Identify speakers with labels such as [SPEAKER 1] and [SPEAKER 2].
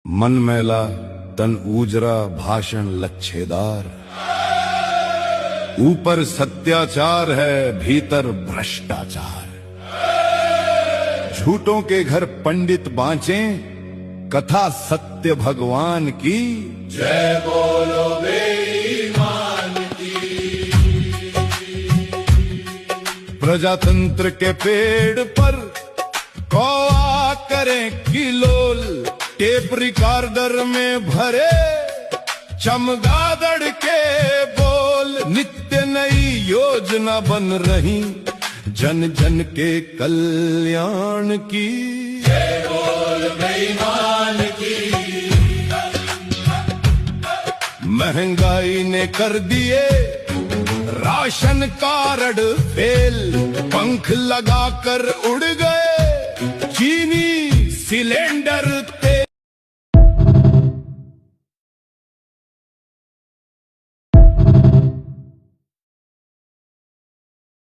[SPEAKER 1] मन मैला तन ऊजरा भाषण लच्छेदार, ऊपर सत्याचार है भीतर भ्रष्टाचार। झूठों के घर पंडित बाँचे, कथा सत्य भगवान की।
[SPEAKER 2] जय बोलो बेईमान की।
[SPEAKER 1] प्रजातंत्र के पेड़ पर कौवा करें किलोल, टेप रिकॉर्डर में भरे चमगादड़ के बोल। नित्य नई योजना बन रही जन जन के कल्याण की।
[SPEAKER 2] जय बोल बेईमान की।
[SPEAKER 1] महंगाई ने कर दिए राशन कार्ड फेल, पंख लगाकर उड़ गए चीनी सिलेंडर